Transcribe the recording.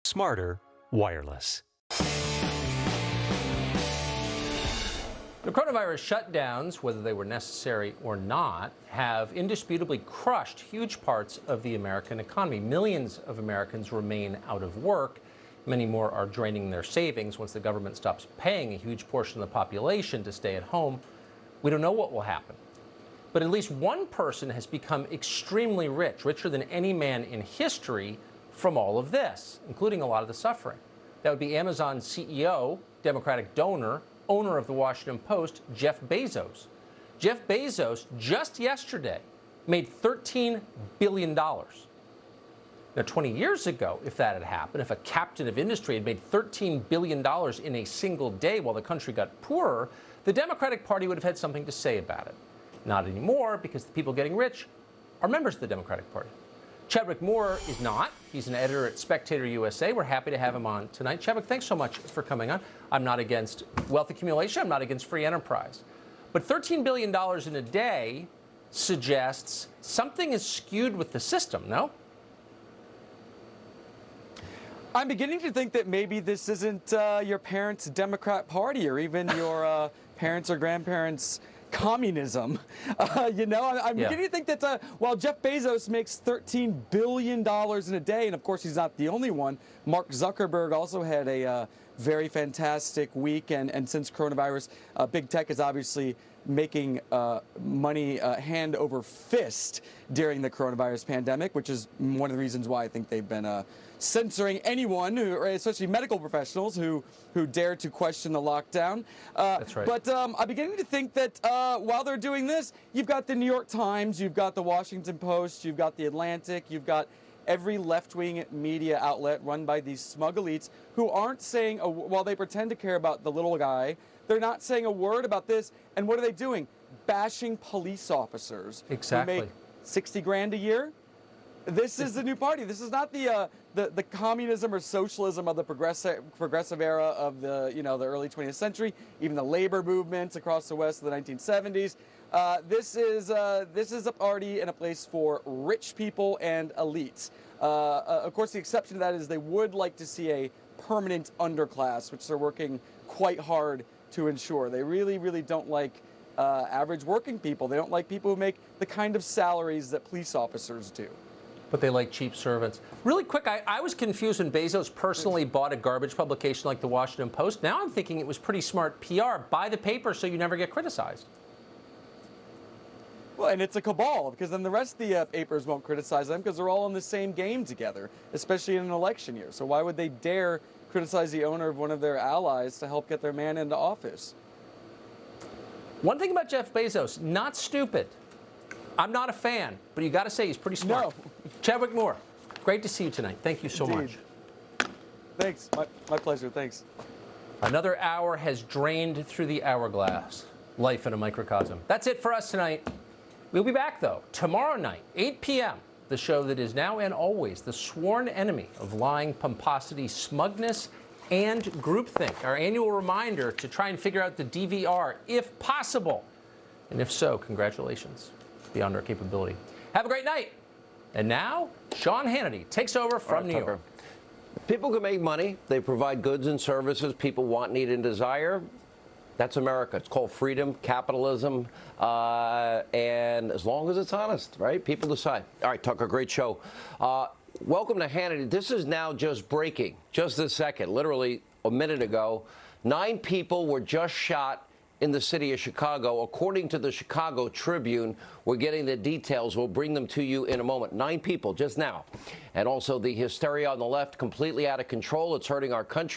Smarter wireless. The coronavirus shutdowns, whether they were necessary or not, have indisputably crushed huge parts of the American economy. Millions of Americans remain out of work. Many more are draining their savings once the government stops paying a huge portion of the population to stay at home. We don't know what will happen. But at least one person has become extremely rich, richer than any man in history, from all of this, including a lot of the suffering. That would be Amazon CEO, Democratic donor, owner of the Washington Post, Jeff Bezos. Jeff Bezos, just yesterday, made $13 billion. Now, 20 years ago, if that had happened, if a captain of industry had made $13 billion in a single day while the country got poorer, the Democratic Party would have had something to say about it. Not anymore, because the people getting rich are members of the Democratic Party. Chadwick Moore is not. He's an editor at Spectator USA. We're happy to have him on tonight. Chadwick, thanks so much for coming on. I'm not against wealth accumulation. I'm not against free enterprise. But $13 billion in a day suggests something is skewed with the system, no? I'm beginning to think that maybe this isn't your parents' Democrat Party or even your parents' or grandparents' communism. I'm beginning to think that while Jeff Bezos makes $13 billion in a day, and of course he's not the only one, Mark Zuckerberg also had a very fantastic week, and since coronavirus, big tech is obviously making money hand over fist during the coronavirus pandemic, which is one of the reasons why I think they've been censoring anyone, especially medical professionals, who dare to question the lockdown. That's right. But I'm beginning to think that while they're doing this, you've got the New York Times, you've got the Washington Post, you've got the Atlantic, you've got every left-wing media outlet run by these smug elites who aren't saying, while they pretend to care about the little guy, they're not saying a word about this. And what are they doing? Bashing police officers exactly. who make 60 grand a year. This is the new party. This is not the communism or socialism of the progressive era of the early 20th century, even the labor movements across the West of the 1970s. This is a party and a place for rich people and elites. Of course, the exception to that is they would like to see a permanent underclass, which they're working quite hard to ensure. They really, really don't like average working people. They don't like people who make the kind of salaries that police officers do. But they like cheap servants. Really quick, I was confused when Bezos personally bought a garbage publication like the Washington Post. Now I'm thinking it was pretty smart PR. Buy the paper so you never get criticized. Well, and it's a cabal, because then the rest of the papers won't criticize them because they're all in the same game together, especially in an election year. So why would they dare criticize the owner of one of their allies to help get their man into office? One thing about Jeff Bezos, not stupid. I'm not a fan, but you got to say he's pretty smart. No. Chadwick Moore, great to see you tonight. Thank you so Indeed. much. Thanks. My pleasure. Thanks. Another hour has drained through the hourglass. Life in a microcosm. That's it for us tonight. We'll be back, though, tomorrow night, 8 p.m., the show that is now and always the sworn enemy of lying, pomposity, smugness, and groupthink. Our annual reminder to try and figure out the DVR, if possible. And if so, congratulations. Beyond our capability. Have a great night. And now, Sean Hannity takes over from New York. People can make money. They provide goods and services people want, need, and desire. That's America. It's called freedom, capitalism, and as long as it's honest, right? People decide. All right, Tucker, great show. Welcome to Hannity. This is now just breaking, just this second, literally a minute ago. 9 people were just shot in the city of Chicago. According to the Chicago Tribune, we're getting the details. We'll bring them to you in a moment. 9 people just now. And also the hysteria on the left completely out of control. It's hurting our country.